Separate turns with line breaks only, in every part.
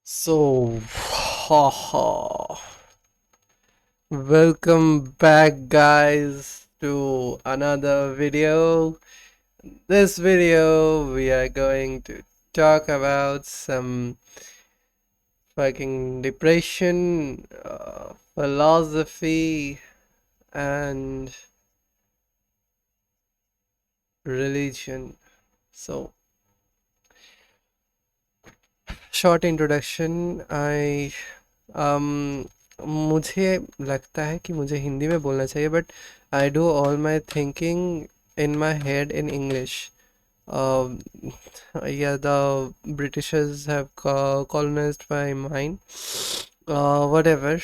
So, haha. Welcome back, guys, to another video. This video, we are going to talk about some fucking depression, philosophy, and religion. So, short introduction. मुझे लगता है कि मुझे हिंदी में बोलना चाहिए but I do all my thinking in my head in English. Yeah, the Britishers have colonized my mind. Whatever.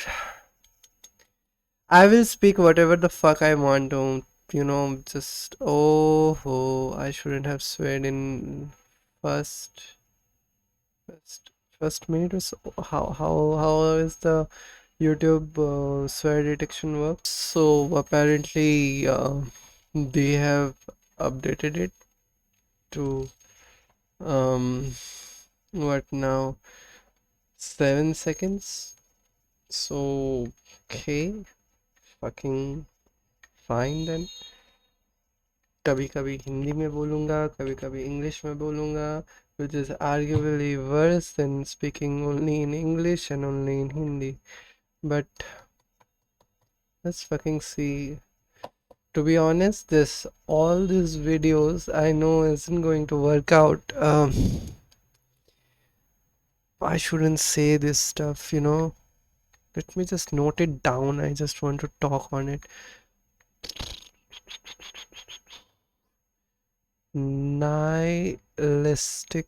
I will speak whatever the fuck I want to, just I shouldn't have sweared in first first first minute or so. How is the YouTube swear detection works? So apparently they have updated it to um what now, 7 seconds. So okay, fucking fine then. कभी कभी हिंदी में बोलूँगा, कभी कभी English में बोलूँगा, which is arguably worse than speaking only in English and only in Hindi. But let's fucking see. To be honest, this all these videos I know isn't going to work out. I shouldn't say this stuff. Let me just note it down. I just want to talk on it. Nihilistic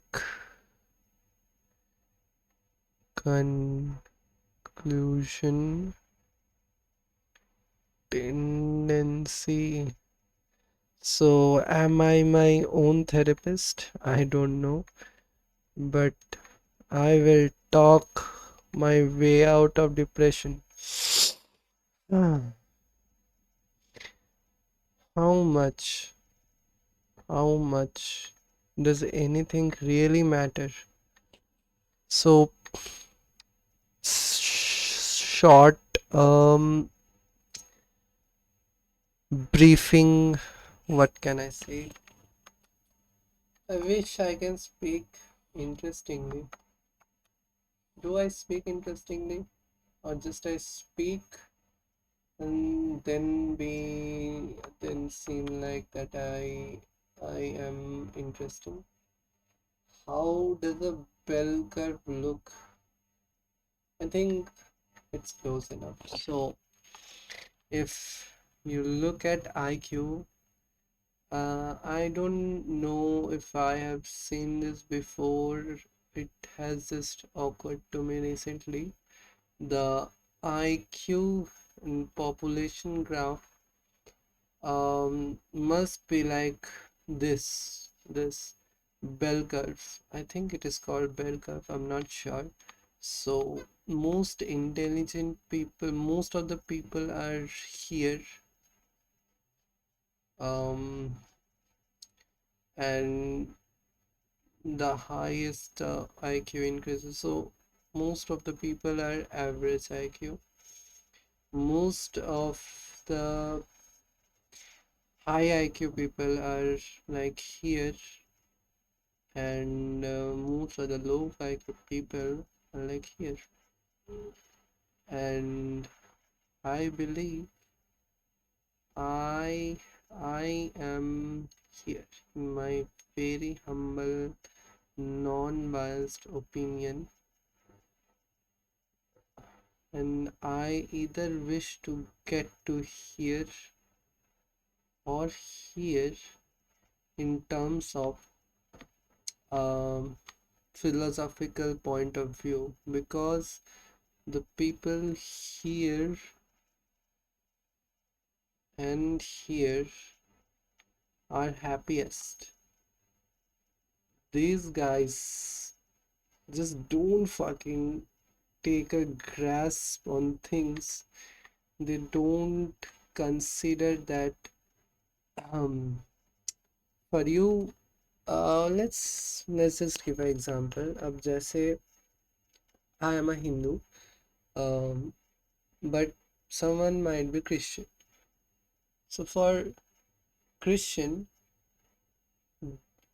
conclusion tendency. So, am I my own therapist? I don't know, but I will talk my way out of depression. Ah, How much, how much does anything really matter? So, short briefing, what can I say? I wish I can speak interestingly. Do I speak interestingly? Or just I speak and then seem like that I am interesting? How does a bell curve look? I think it's close enough. So if you look at IQ, I don't know if I have seen this before. It has just occurred to me recently. The IQ and population graph must be like this bell curve. I think it is called bell curve. I'm not sure. So most intelligent people, most of the people are here. Um, and the highest IQ increases. So most of the people are average IQ. Most of the high IQ people are like here, and most of the low IQ people are like here. And I believe I I am here in my very humble, non-biased opinion, and I either wish to get to here or here in terms of um, philosophical point of view, because the people here and here are happiest. These guys just don't fucking take a grasp on things. They don't consider that um for you. Let's just give an example. अब जैसे I am a Hindu, um, but someone might be Christian. So for Christian,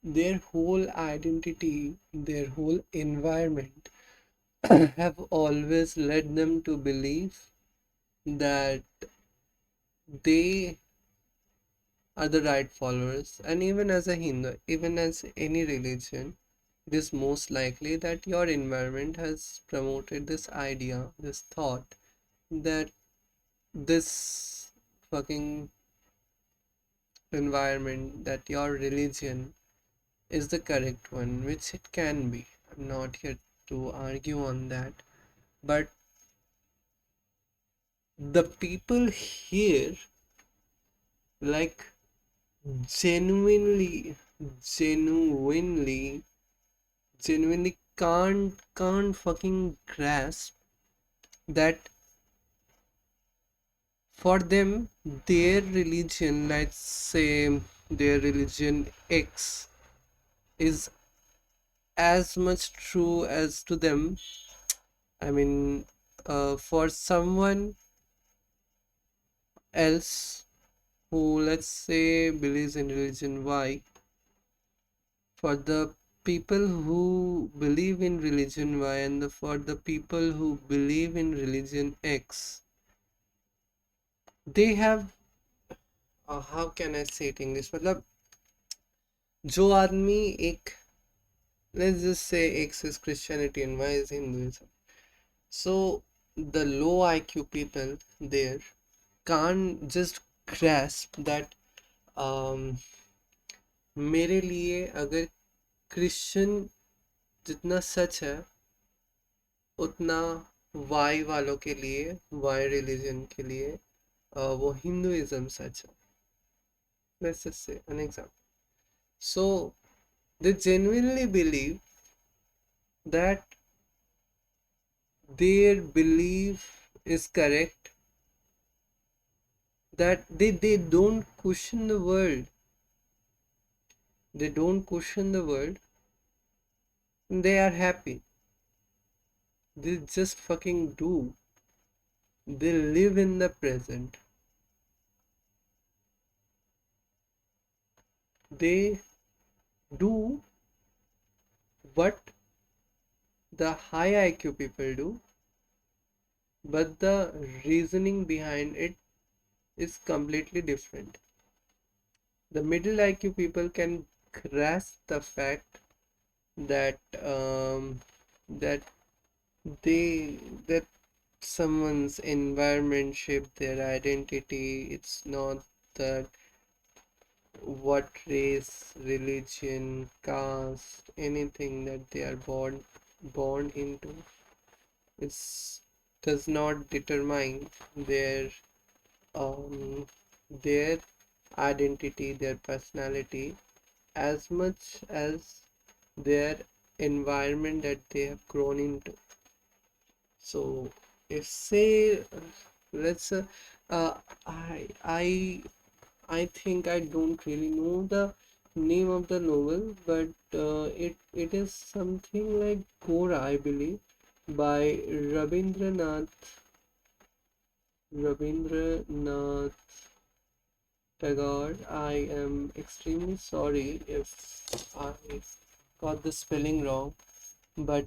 their whole identity, their whole environment have always led them to believe that they are the right followers. And even as a Hindu, even as any religion, it is most likely that your environment has promoted this idea, this thought that this fucking environment, that your religion is the correct one, which it can be. I'm not here to argue on that. But the people here, like, genuinely, genuinely, genuinely can't fucking grasp that for them, their religion, let's say their religion X, is as much true as to them. I mean, for someone else who, let's say, believes in religion Y, for the people who believe in religion Y and for the people who believe in religion X, they have, how can I say it in English? मतलब जो आदमी एक, let's just say X is Christianity and Y is Hinduism. So the low IQ people there can't just grasp that um, मेरे लिए अगर Christian जितना सच है उतना वाई वालों के लिए, वाई रिलीजन के लिए वो हिंदुइज्म सच है. Let's just say an example. So they genuinely believe that their belief is correct, that they don't question the world. They don't question the world. They are happy. They just fucking do. They live in the present. They do what the high IQ people do, but the reasoning behind it is completely different. The middle IQ people can grasp the fact that that they that someone's environment shaped their identity. It's not that what race, religion, caste, anything that they are born into. It does not determine um their identity, their personality, as much as their environment that they have grown into. So if say let's uh, I I I think I don't really know the name of the novel, but it is something like Gora, I believe, by Rabindranath Tagore. I am extremely sorry if I got the spelling wrong, but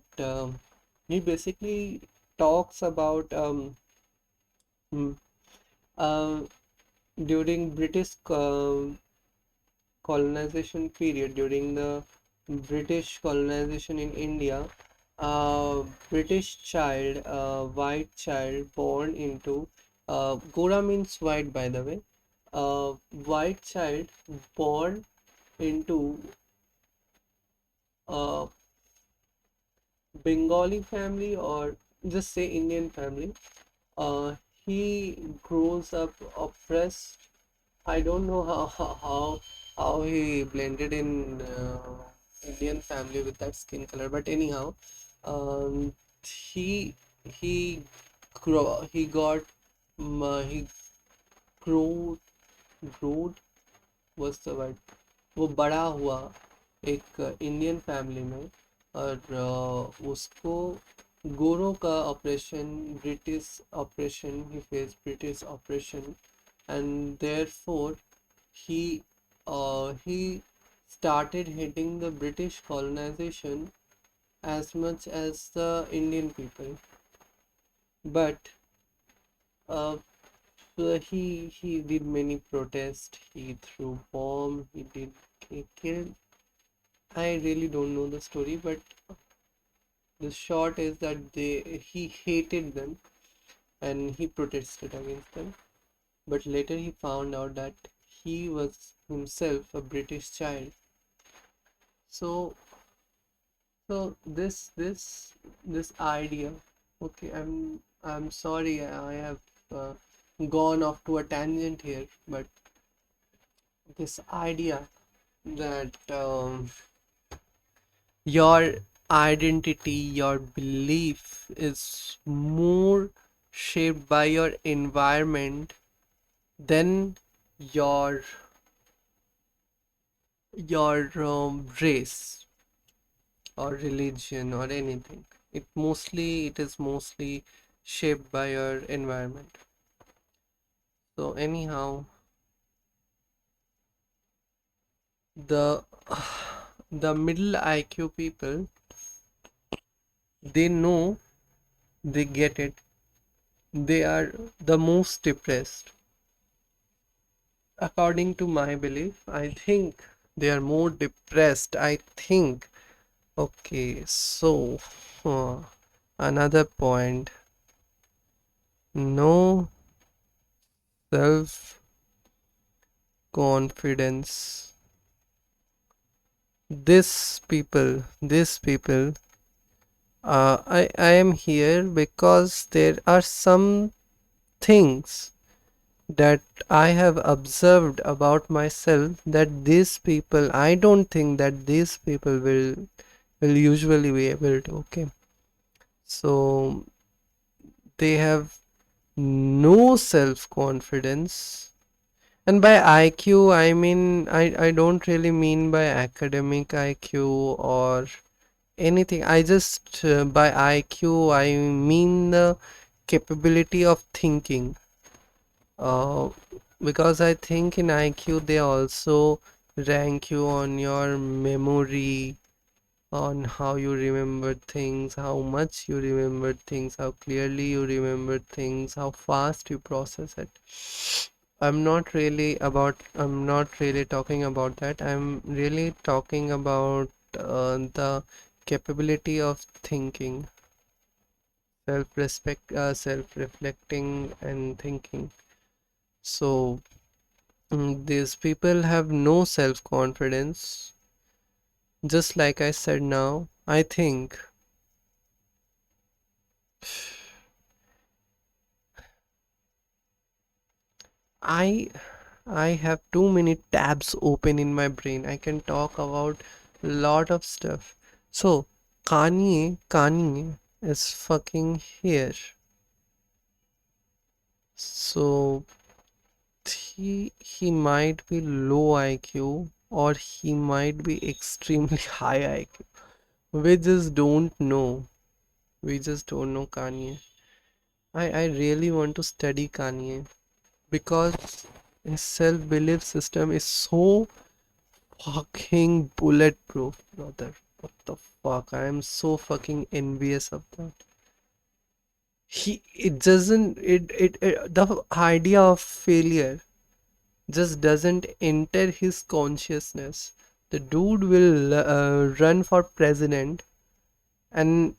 he basically talks about mm, uh, during British colonization period, during the British colonization in India, a British child, a white child born into, Gora means white, by the way, a white child born into a Bengali family, or just say Indian family. He grows up oppressed. I don't know how he blended in Indian family with that skin color, but anyhow, um, he he he got he grew growed, what's the word, वो बड़ा हुआ एक Indian family में. और उसको Goroka oppression, British oppression, he faced British oppression, and therefore he started hating the British colonization as much as the Indian people. But uh, he did many protests. He threw bomb. He killed. I really don't know the story, but the short is that he hated them and he protested against them. But later he found out that he was himself a British child. So this idea. Okay, I'm sorry I have uh, gone off to a tangent here, but this idea that your identity, your belief is more shaped by your environment than your race or religion or anything. It is mostly shaped by your environment. So anyhow, the the middle IQ people, they know, they get it. They are the most depressed. According to my belief, I think they are more depressed. I think. Okay, so another point. No self confidence. This people, I am here because there are some things that I have observed about myself, that these people, I don't think that these people will usually be able to. Okay, so they have no self confidence. And by IQ, I mean, I don't really mean by academic IQ or anything. I just, by IQ, I mean the capability of thinking. Uh, because I think in IQ they also rank you on your memory, on how you remember things, how much you remember things, how clearly you remember things, how fast you process it. I'm not really talking about that. I'm really talking about the capability of thinking, self-reflecting and thinking. So these people have no self-confidence. Just like I said now, I think I I have too many tabs open in my brain. I can talk about a lot of stuff. So Kanye is fucking here. So he might be low IQ or he might be extremely high IQ. We just don't know. We just don't know Kanye. I really want to study Kanye because his self-belief system is so fucking bulletproof, brother. What the fuck? I am so fucking envious of that. It doesn't, the idea of failure just doesn't enter his consciousness. The dude will run for president and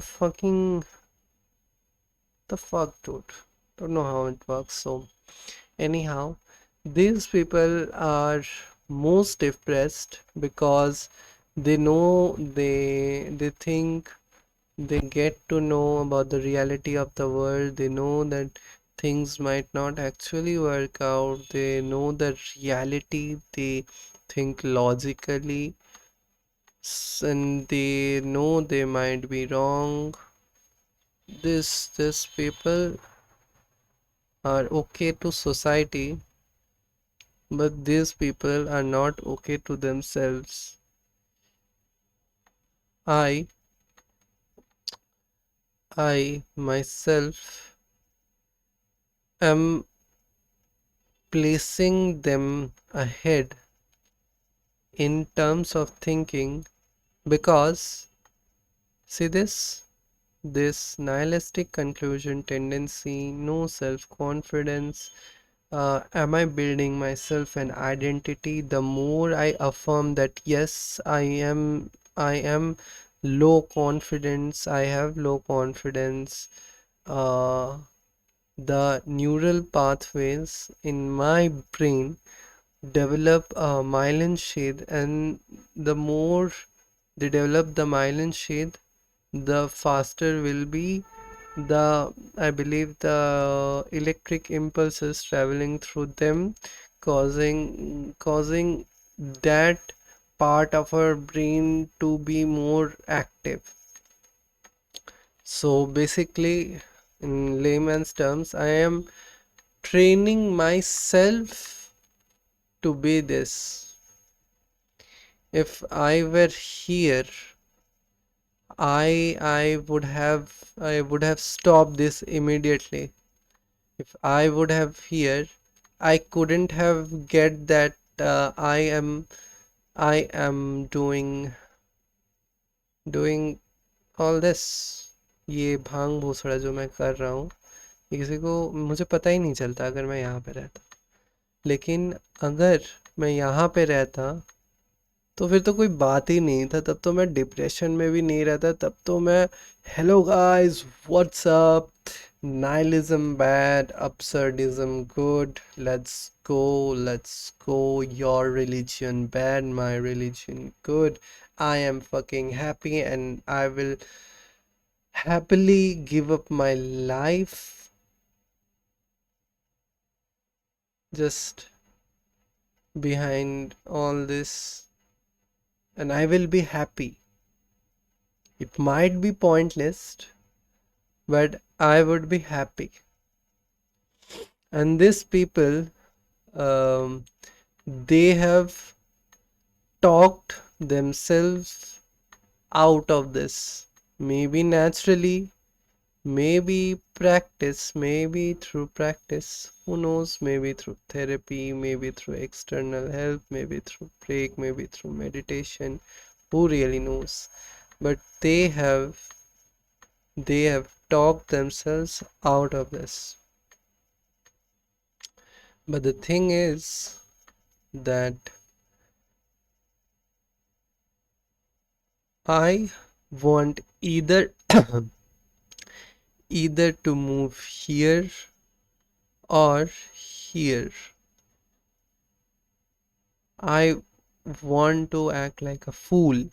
fucking the fuck, dude. Don't know how it works. So anyhow, these people are most depressed because they think they get to know about the reality of the world. They know that things might not actually work out. They know the reality. They think logically, and they know they might be wrong. This people are okay to society, but these people are not okay to themselves. I I myself am placing them ahead in terms of thinking because, see this nihilistic conclusion tendency, no self confidence. Am I building myself an identity? The more I affirm that yes, I am low confidence, I have low confidence, uh, the neural pathways in my brain develop a myelin sheath, and the more they develop the myelin sheath, the faster will be the, I believe, the electric impulses traveling through them, causing that part of our brain to be more active. So basically, in layman's terms, I am training myself to be this. If I were here, I would have stopped this immediately. If I would have here, I couldn't have get that I am doing all this. ये भांग भूसड़ा जो मैं कर रहा हूँ, ये किसी को, मुझे पता ही नहीं चलता अगर मैं यहाँ पे रहता। लेकिन अगर मैं यहाँ पे रहता तो फिर तो कोई बात ही नहीं था, तब तो मैं डिप्रेशन में भी नहीं रहता, तब तो मैं hello guys what's up, nihilism bad, absurdism good, let's go, your religion bad, my religion good, I am fucking happy and I will happily give up my life just behind all this, and I will be happy. It might be pointless, but I would be happy. And these people, um, they have talked themselves out of this. Maybe naturally, maybe practice, maybe through practice. Who knows? Maybe through therapy, maybe through external help, maybe through break, maybe through meditation. Who really knows? But they have talked themselves out of this. But the thing is that I want either to move here or here. I want to act like a fool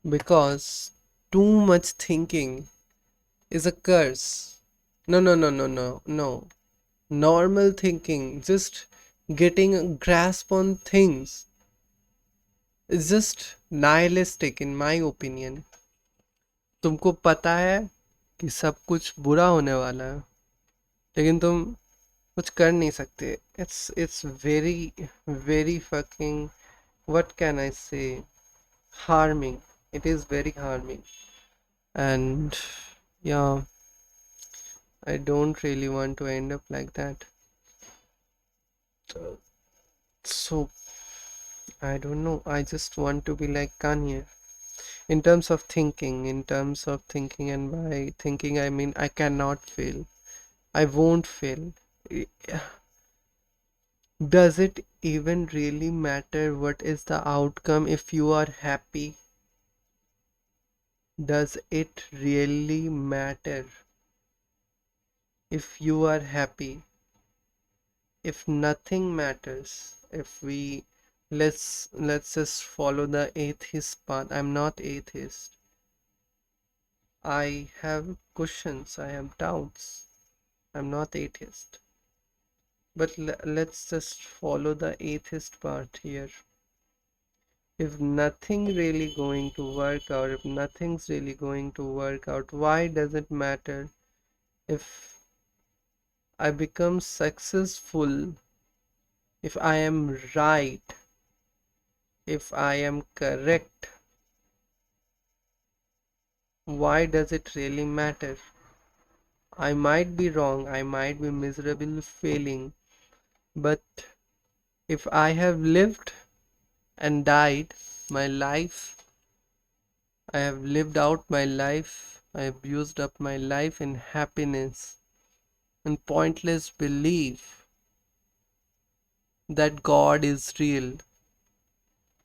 because too much thinking is a curse. No, no, no, no, no, no. Normal thinking, just getting a grasp on things, is just nihilistic in my opinion. तुमको पता है कि सब कुछ बुरा होने वाला है, लेकिन तुम कुछ कर नहीं सकते. It's very very fucking, what can I say, harming. It is very harming, and yeah, I don't really want to end up like that. So I don't know, I just want to be like Kanye in terms of thinking, and by thinking I mean I cannot fail, I won't fail. I- Does it even really matter what is the outcome if you are happy? Does it really matter if you are happy? If nothing matters, if we, let's just follow the atheist path. I'm not atheist. I have questions, I have doubts. I'm not atheist. But let's just follow the atheist part here. If nothing really going to work out, if nothing's really going to work out, why does it matter if I become successful, if I am right, if I am correct? Why does it really matter? I might be wrong, I might be miserable failing, but if I have lived and died my life, I have lived out my life, I have used up my life in happiness and pointless belief that God is real.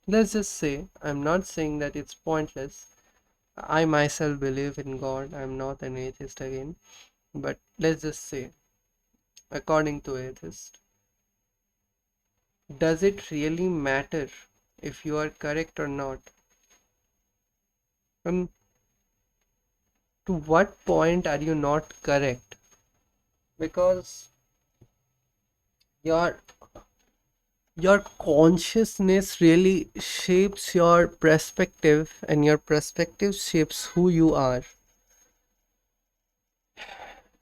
Let's just say, I'm not saying that it's pointless. I myself believe in God. I'm not an atheist again. But let's just say, according to atheists, does it really matter if you are correct or not? And to what point are you not correct? Because your your consciousness really shapes your perspective, and your perspective shapes who you are,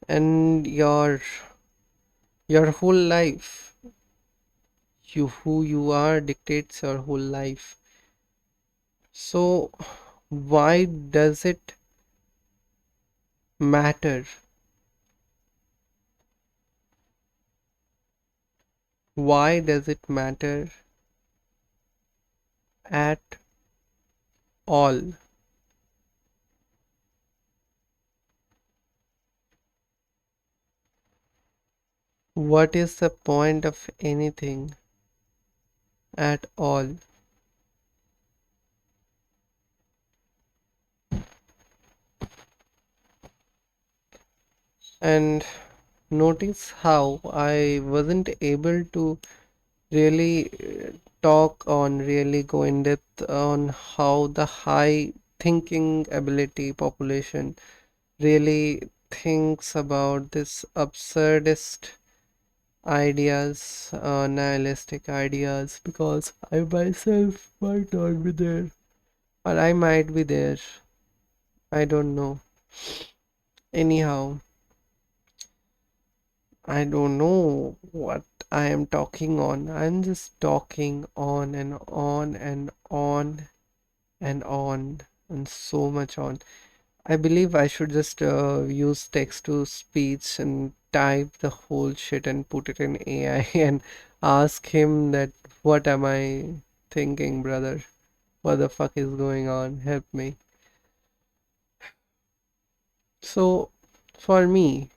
and your whole life, you who you are dictates your whole life. So why does it matter? Why does it matter at all? What is the point of anything at all? And notice how I wasn't able to really really go in depth on how the high thinking ability population really thinks about this absurdist ideas, nihilistic ideas, because I myself might not be there, or I might be there. I don't know. Anyhow, I don't know what I am talking on. I'm just talking on and on and on and on and so much on. I believe I should just use text to speech and type the whole shit and put it in AI and ask him that what am I thinking, brother? What the fuck is going on? Help me. So, for me,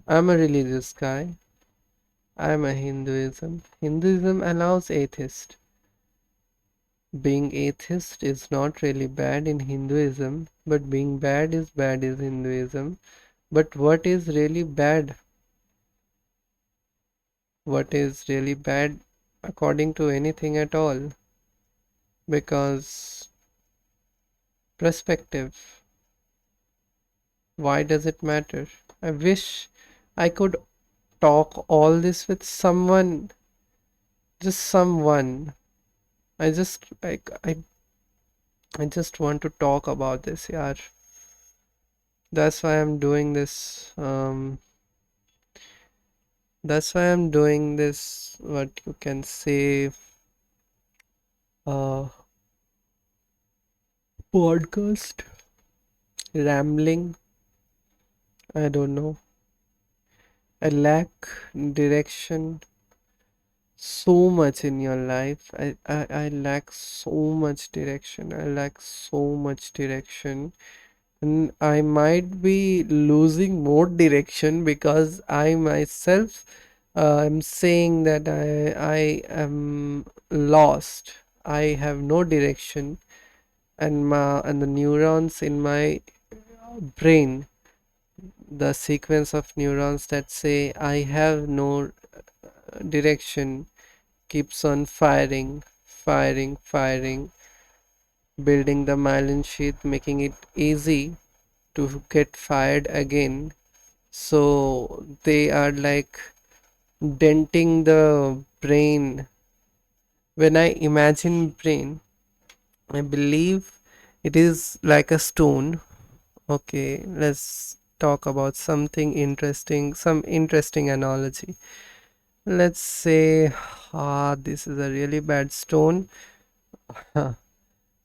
I'm a religious guy. I'm a Hinduism. Hinduism allows atheist. Being atheist is not really bad in Hinduism, but being bad is Hinduism. But what is really bad? What is really bad according to anything at all? Because perspective, why does it matter? I wish I could talk all this with someone, just someone. I just want to talk about this, yeah. That's why I'm doing this. That's why I'm doing this, what you can say, uh, podcast, rambling. I don't know. I lack direction so much in your life. I lack so much direction. I lack so much direction. And I might be losing more direction because I myself am saying that I am lost. I have no direction, and the neurons in my brain, the sequence of neurons that say I have no direction, keeps on firing, firing, firing, building the myelin sheath, making it easy to get fired again. So they are like denting the brain. When I imagine brain, I believe it is like a stone. Okay, let's talk about something interesting, some interesting analogy. Let's say, this is a really bad stone,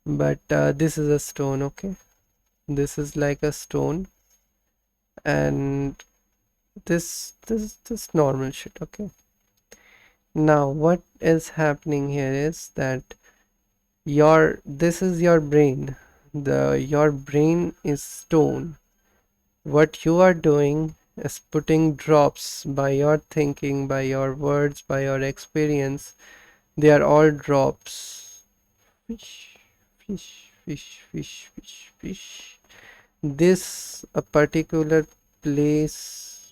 but this is a stone, okay? This is like a stone, and this normal shit. Okay, now what is happening here is that this is your brain. Your brain is stone. What you are doing is putting drops by your thinking, by your words, by your experience. They are all drops. Fish, fish, fish, fish, fish, fish. This a particular place,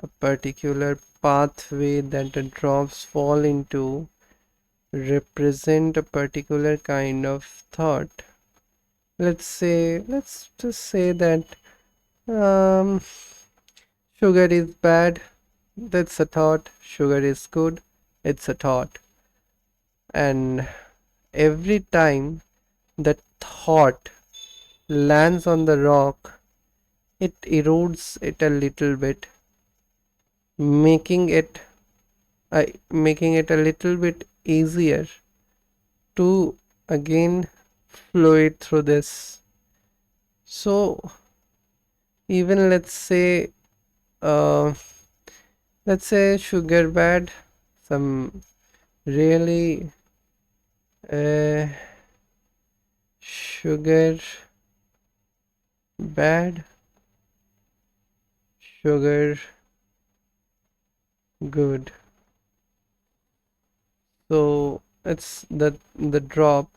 a particular pathway that the drops fall into represent a particular kind of thought. Let's just say that um, sugar is bad, that's a thought. Sugar is good, it's a thought. And every time that thought lands on the rock, it erodes it a little bit, making it making it a little bit easier to again flow it through this. So even uh, let's say sugar bad, some really uh, sugar bad, sugar good. So it's the drop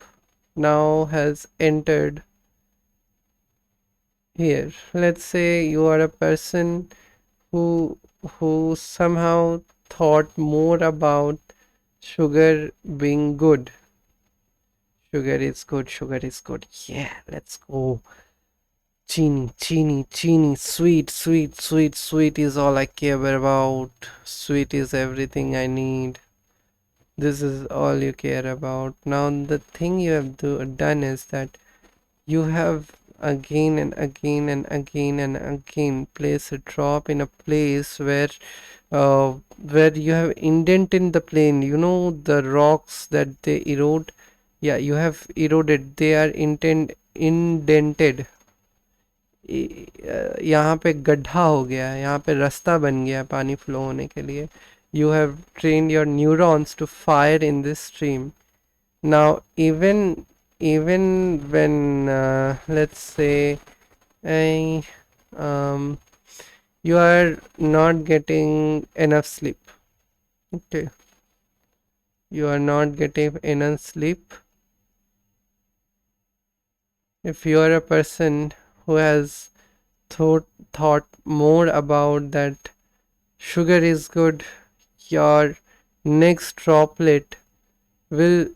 now has entered here. Let's say you are a person who somehow thought more about sugar being good. Sugar is good, sugar is good. Yeah, let's go. Chini, chini, chini, sweet, sweet, sweet, sweet is all I care about. Sweet is everything I need. This is all you care about. Now, the thing you have done is that you have again and again and again and again place a drop in a place where you have indent in the plane. You know the rocks that they erode. Yeah, you have eroded. They are indented. यहाँ पे गड्ढा हो गया है, यहाँ पे रास्ता बन गया है पानी फ्लो होने के लिए. You have trained your neurons to fire in this stream. Now, even when let's say I, um, you are not getting enough sleep. Okay, you are not getting enough sleep. If you are a person who has thought more about that sugar is good, your next droplet will,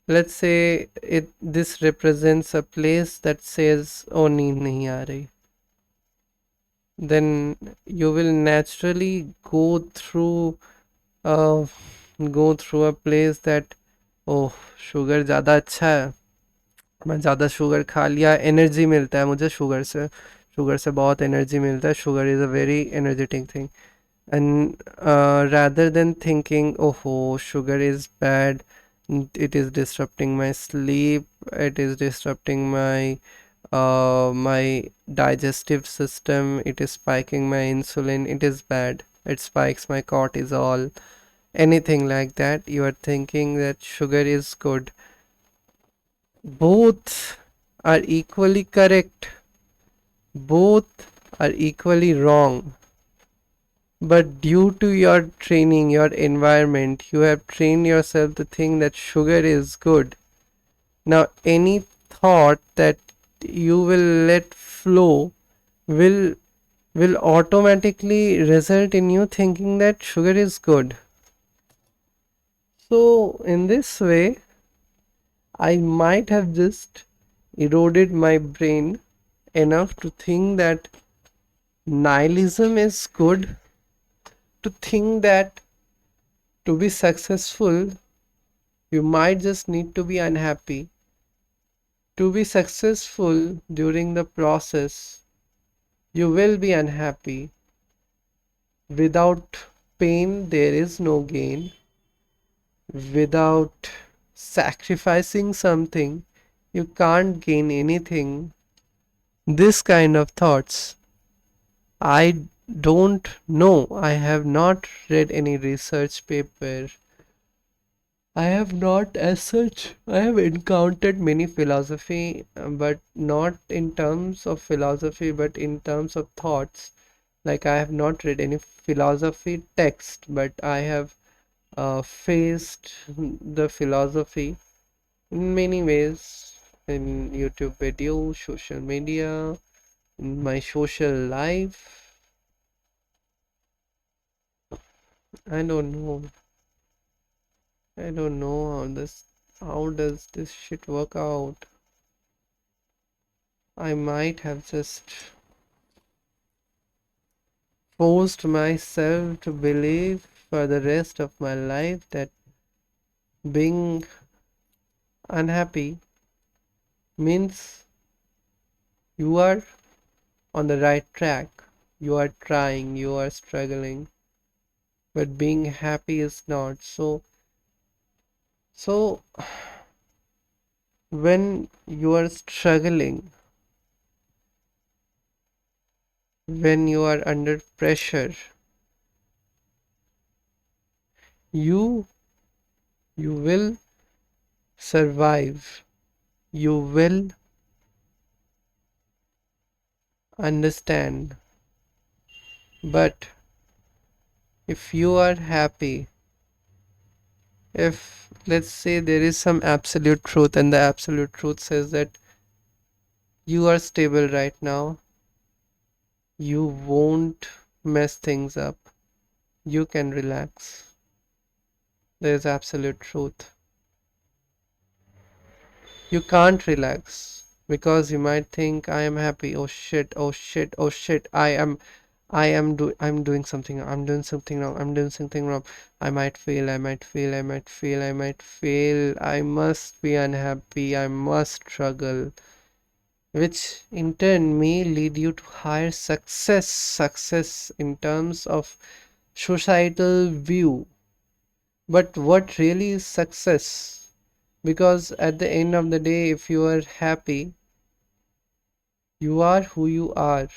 let's say it this represents a place that says oh नींद नहीं आ रही, then you will naturally uh, go through a place that oh sugar ज़्यादा अच्छा है, मैं ज़्यादा sugar खा लिया, एनर्जी मिलता है मुझे शुगर से बहुत एनर्जी मिलता है, sugar is a very energetic thing. And rather than thinking oh sugar is bad, it is disrupting my sleep, it is disrupting my digestive system, it is spiking my insulin, it is bad, it spikes my cortisol, anything like that, you are thinking that sugar is good. Both are equally correct, both are equally wrong. But due to your training, your environment, you have trained yourself to think that sugar is good. Now, any thought that you will let flow will automatically result in you thinking that sugar is good. So, in this way, I might have just eroded my brain enough to think that nihilism is good, to think that to be successful, you might just need to be unhappy. To be successful during the process, you will be unhappy. Without pain, there is no gain. Without sacrificing something, you can't gain anything. This kind of thoughts. I don't know. I have not read any research paper. I have not, as such, I have encountered many philosophy, but not in terms of philosophy, but in terms of thoughts. Like, I have not read any philosophy text, but I have faced the philosophy in many ways in YouTube videos, social media, in my social life. I don't know. I don't know how does this shit work out. I might have just forced myself to believe for the rest of my life that being unhappy means you are on the right track. You are trying, you are struggling, but being happy is not. So when you are struggling, when you are under pressure, you you will survive. You will understand. But if you are happy, if let's say there is some absolute truth and the absolute truth says that you are stable right now, you won't mess things up, you can relax. There's absolute truth. You can't relax because you might think I am happy. Oh shit, oh shit, oh shit. I'm doing something. I'm doing something wrong. I'm doing something wrong. I might fail. I might fail. I might fail. I might fail. I must be unhappy. I must struggle. Which in turn may lead you to higher success. Success in terms of societal view. But what really is success? Because at the end of the day, if you are happy, you are who you are.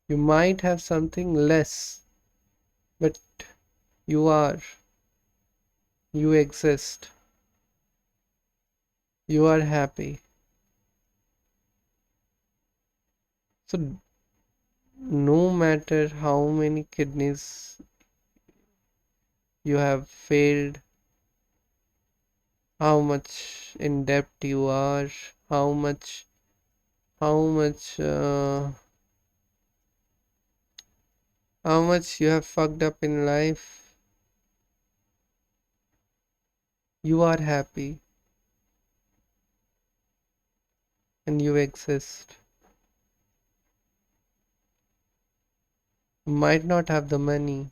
You might have something less, but you are. You exist. You are happy. So, no matter how many kidneys you have failed, how much in debt you are, how much, how much, uh, how much you have fucked up in life, you are happy and you exist. You might not have the money,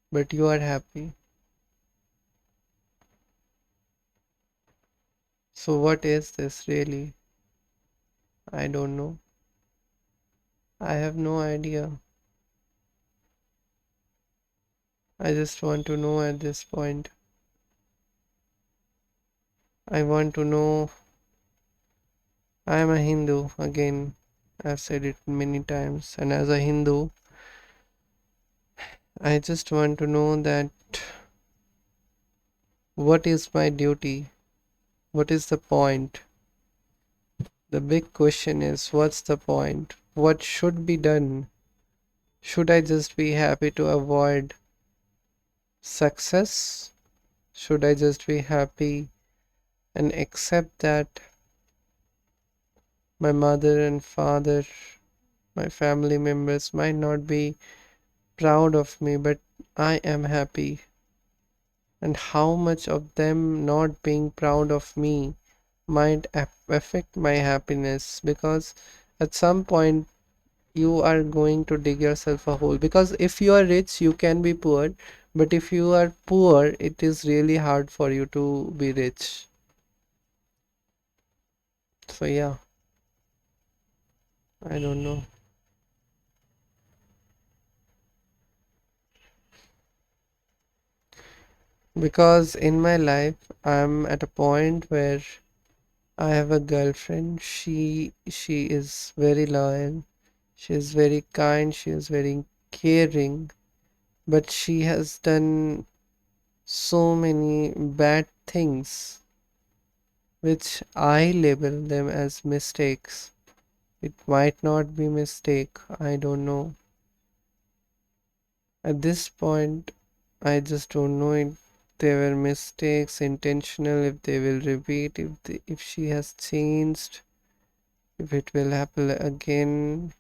but you are happy. So, what is this really? I don't know. I have no idea. I just want to know at this point. I want to know. I am a Hindu again. I've said it many times. And as a Hindu, I just want to know that what is my duty? What is the point? The big question is what's the point? What should be done? Should I just be happy to avoid success? Should I just be happy and accept that my mother and father, my family members might not be proud of me, but I am happy? And how much of them not being proud of me might affect my happiness? Because at some point you are going to dig yourself a hole. Because if you are rich, you can be poor, but if you are poor, it is really hard for you to be rich. So, yeah, I don't know. Because in my life, I'm at a point where I have a girlfriend. She is very loyal. She is very kind, she is very caring, but she has done so many bad things which I label them as mistakes. It might not be mistake, I don't know. At this point, I just don't know if they were mistakes, intentional, if they will repeat, if she has changed, if it will happen again,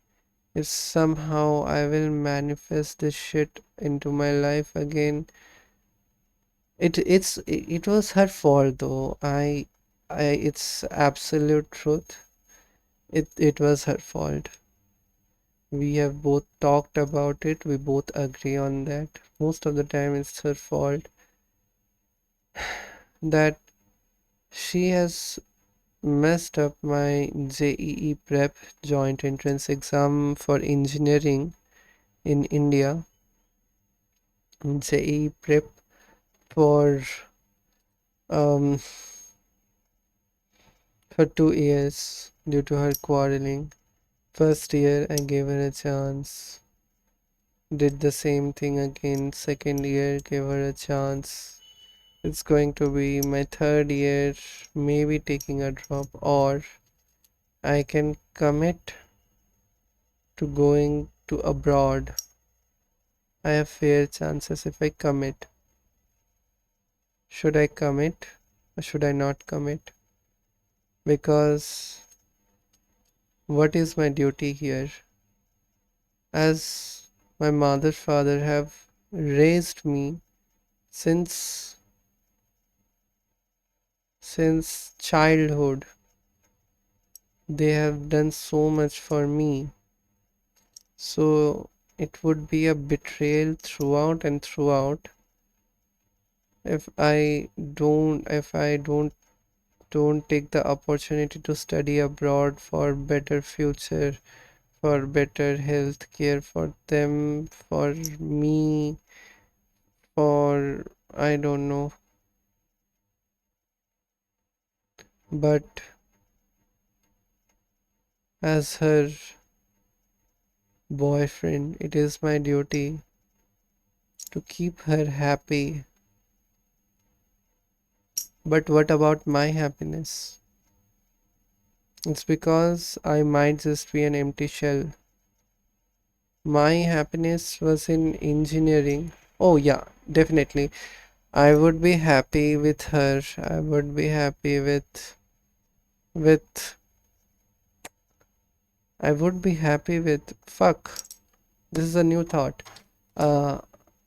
if somehow I will manifest this shit into my life again. It was her fault though. It's absolute truth. It was her fault. We have both talked about it. We both agree on that. Most of the time, it's her fault that she has messed up my JEE prep joint entrance exam for engineering in India. JEE prep for um for 2 years due to her quarreling. First year I gave her a chance. Did the same thing again. Second year gave her a chance. It's going to be my third year, maybe taking a drop, or I can commit to going to abroad. I have fair chances if I commit. Should I commit or should I not commit? Because what is my duty here? As my mother, father have raised me since childhood. They have done so much for me. So it would be a betrayal throughout and throughout if I don't take the opportunity to study abroad for better future, for better health care for them, for me, for I don't know. But as her boyfriend, it is my duty to keep her happy. But what about my happiness? It's because I might just be an empty shell. My happiness was in engineering. Oh, yeah, definitely. I would be happy with her. I would be happy with I would be happy with fuck. This is a new thought. Uh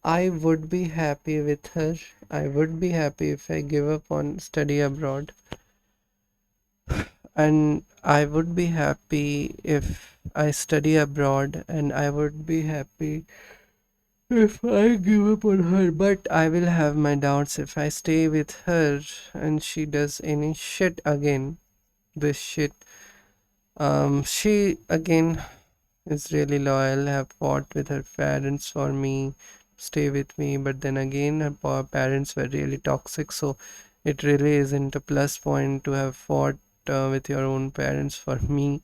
I would be happy with her. I would be happy if I give up on study abroad. And I would be happy if I study abroad, and I would be happy if I give up on her. But I will have my doubts if I stay with her and she does any shit again. This shit. She again is really loyal, have fought with her parents for me, stay with me, but then again her parents were really toxic, so it really isn't a plus point to have fought with your own parents for me.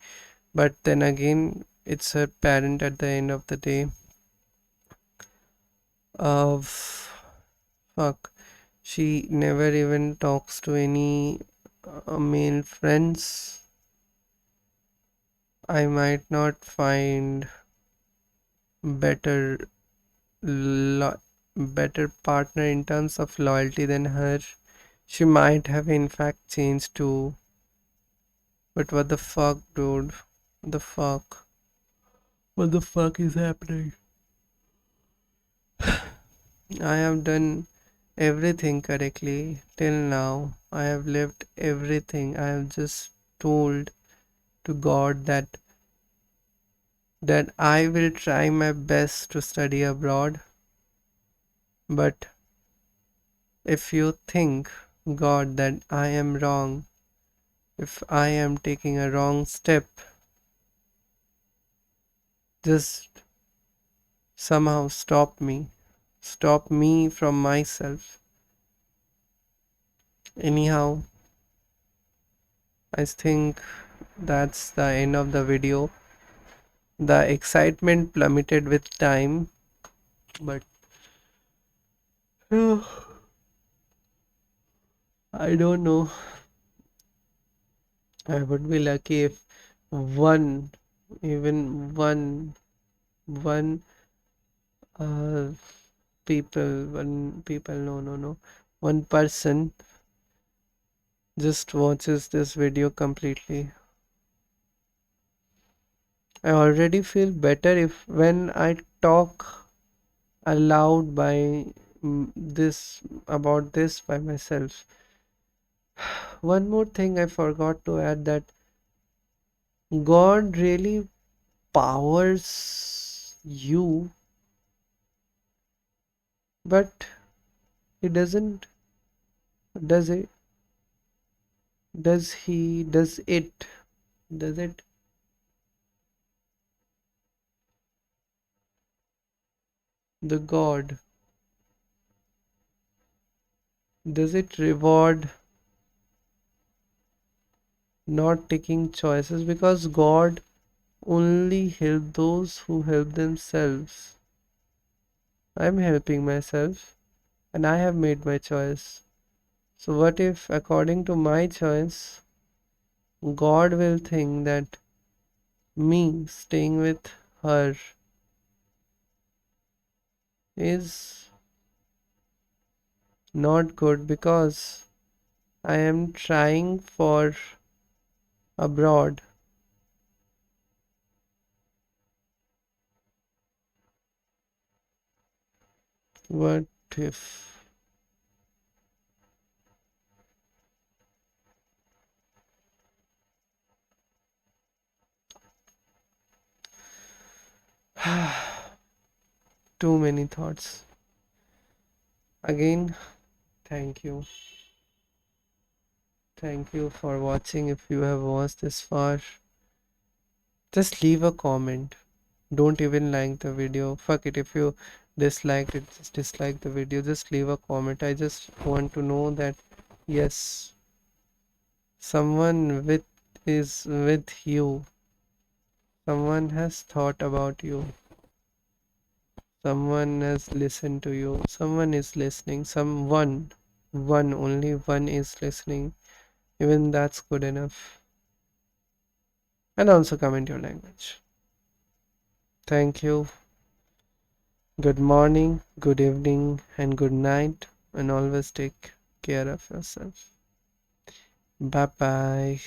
But then again, it's her parent at the end of the day. Of fuck, she never even talks to any male friends. I might not find better lo- better partner in terms of loyalty than her. She might have in fact changed too. But what the fuck, dude? What the fuck? What the fuck is happening? I have done everything correctly till now. I have lived everything. I have just told to God that I will try my best to study abroad. But if you think, God, that I am wrong, if I am taking a wrong step, just somehow stop me from myself. Anyhow, I think that's the end of the video. The excitement plummeted with time, but I don't know. I would be lucky if one, even one uh people, no, no, no, one person just watches this video completely. I already feel better if when I talk aloud by this about this by myself. One more thing I forgot to add, that God really powers you, but he doesn't, does it, does it, does it, the God, does it reward not taking choices? Because God only help those who help themselves. I'm helping myself and I have made my choice. So what if according to my choice God will think that me staying with her is not good because I am trying for abroad. What if? Too many thoughts. Again, thank you. Thank you for watching. If you have watched this far, just leave a comment. Don't even like the video. Fuck it. If you disliked it, just dislike the video. Just leave a comment. I just want to know that yes, someone with is with you. Someone has thought about you. Someone has listened to you. Someone is listening. One, only one is listening. Even that's good enough. And also comment your language. Thank you. Good morning, good evening, and good night. And always take care of yourself. Bye bye.